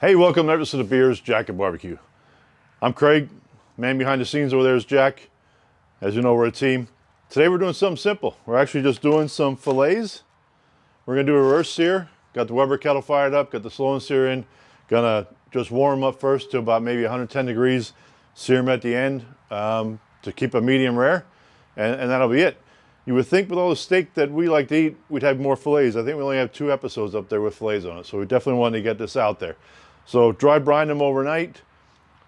Hey, welcome to the Beers Jack of Barbecue. I'm Craig. Man behind the scenes over there is Jack. As you know, we're a team. Today we're doing something simple. We're actually just doing some fillets. We're gonna do a reverse sear. Got the Weber Kettle fired up, got the Slow N Sear in. Gonna just warm them up first to about maybe 110 degrees. Sear them at the end to keep a medium rare, and that'll be it. You would think with all the steak that we like to eat, we'd have more fillets. I think we only have 2 episodes up there with fillets on it, so we definitely wanted to get this out there. So dry brine them overnight.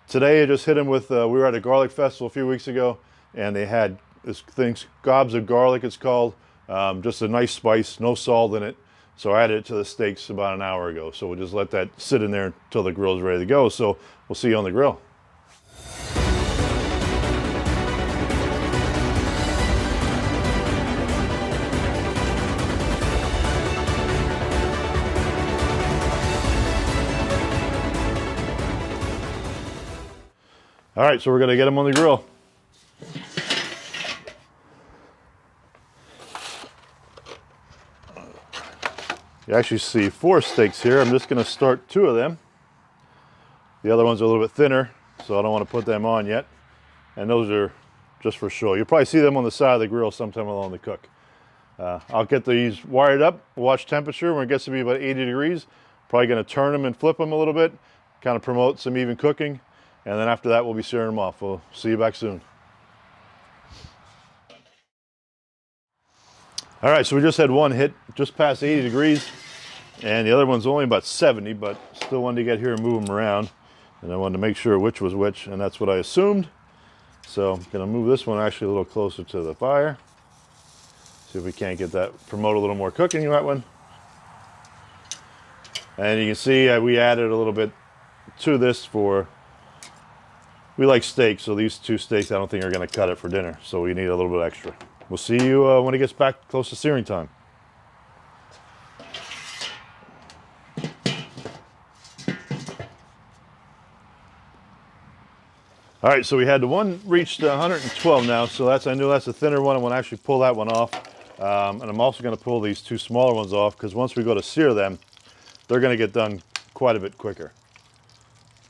Today I just hit them with, we were at a garlic festival a few weeks ago, and they had this thing, Gobs of Garlic it's called. Just a nice spice, no salt in it. So I added it to the steaks about an hour ago. So we'll just let that sit in there until the grill's ready to go. So we'll see you on the grill. All right, so we're gonna get them on the grill. You actually see 4 steaks here. I'm just gonna start 2 of them. The other ones are a little bit thinner, so I don't wanna put them on yet. And those are just for show. You'll probably see them on the side of the grill sometime along the cook. I'll get these wired up, watch temperature. When it gets to be about 80 degrees, probably gonna turn them and flip them a little bit, kind of promote some even cooking. And then after that, we'll be searing them off. We'll see you back soon. All right, so we just had one hit just past 80 degrees, and the other one's only about 70, but still wanted to get here and move them around. And I wanted to make sure which was which, and that's what I assumed. So I'm gonna move this one actually a little closer to the fire. See if we can't get that, promote a little more cooking in that one. And you can see we added a little bit to this for, we like steak, so these 2 steaks I don't think are gonna cut it for dinner, so we need a little bit extra. We'll see you when it gets back close to searing time. All right, so we had the one reached 112 now, so I knew that's a thinner one. I want to actually pull that one off. And I'm also gonna pull these 2 smaller ones off, because once we go to sear them, they're gonna get done quite a bit quicker.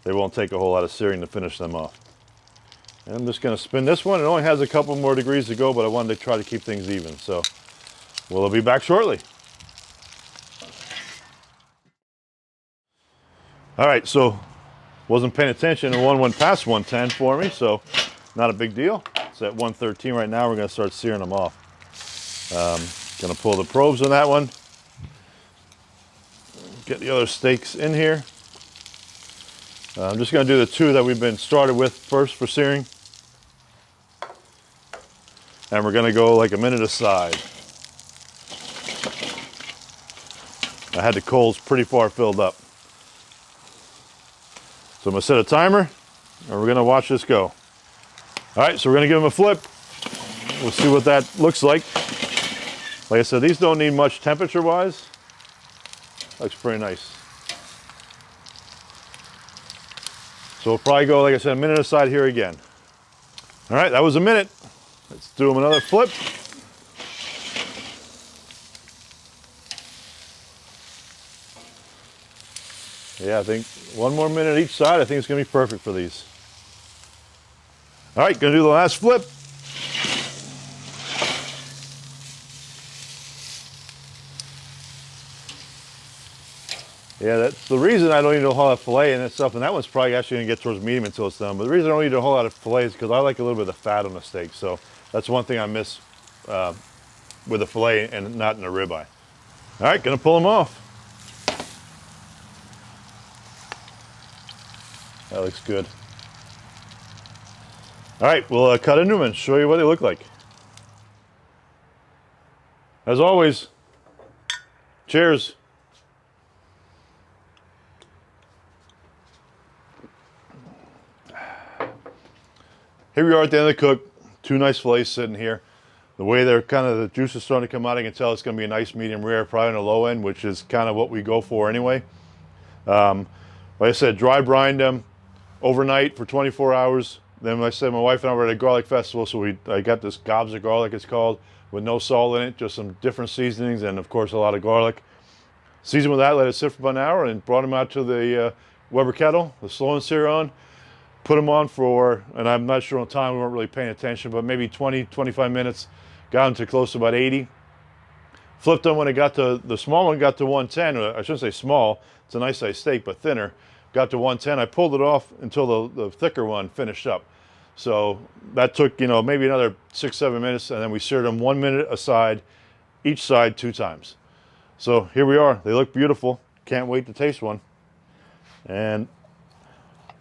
They won't take a whole lot of searing to finish them off. And I'm just gonna spin this one. It only has a couple more degrees to go, but I wanted to try to keep things even. So we'll be back shortly. All right, so wasn't paying attention and one went past 110 for me, so not a big deal. It's at 113 right now. We're gonna start searing them off. Gonna pull the probes on that one. Get the other steaks in here. I'm just going to do the 2 that we've been started with first for searing. And we're going to go like a minute aside. I had the coals pretty far filled up. So I'm going to set a timer and we're going to watch this go. All right, so we're going to give them a flip. We'll see what that looks like. Like I said, these don't need much temperature-wise. Looks pretty nice. So we'll probably go, like I said, a minute aside here again. All right, that was a minute. Let's do them another flip. Yeah, I think 1 more minute each side. I think it's gonna be perfect for these. All right, gonna do the last flip. Yeah, that's the reason I don't need a whole lot of filet and that stuff, and that one's probably actually gonna get towards medium until it's done. But the reason I don't need a whole lot of filet is because I like a little bit of fat on the steak. So that's one thing I miss with a filet and not in a ribeye. All right, gonna pull them off. That looks good. All right, we'll cut into them and show you what they look like. As always, cheers. Here we are at the end of the cook. 2 nice fillets sitting here. The way they're kind of, the juice is starting to come out, I can tell it's going to be a nice medium rare, probably on the low end, which is kind of what we go for anyway. Like I said, dry brined them overnight for 24 hours. Then like I said, my wife and I were at a garlic festival, so I got this Gobs of Garlic, it's called, with no salt in it, just some different seasonings and of course a lot of garlic. Seasoned with that, let it sit for about an hour and brought them out to the Weber Kettle, the Slow N Sear on. Put them on for, and I'm not sure on time, we weren't really paying attention, but maybe 20, 25 minutes. Got them to close to about 80. Flipped them when it got to, the small one got to 110. I shouldn't say small, it's a nice size steak, but thinner. Got to 110. I pulled it off until the thicker one finished up. So that took, you know, maybe another 6-7 minutes, and then we seared them 1 minute aside, each side 2 times. So here we are. They look beautiful. Can't wait to taste one. And I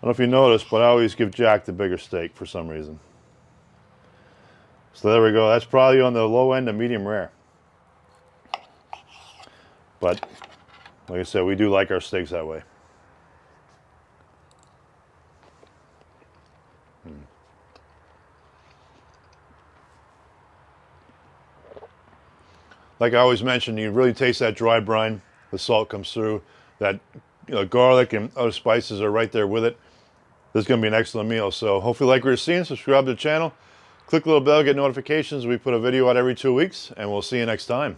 don't know if you noticed, but I always give Jack the bigger steak for some reason. So there we go. That's probably on the low end of medium rare. But like I said, we do like our steaks that way. Like I always mention, you really taste that dry brine. The salt comes through. That, you know, garlic and other spices are right there with it. This is going to be an excellent meal. So hopefully you like what you're seeing. Subscribe to the channel. Click the little bell, get notifications. We put a video out every 2 weeks, and we'll see you next time.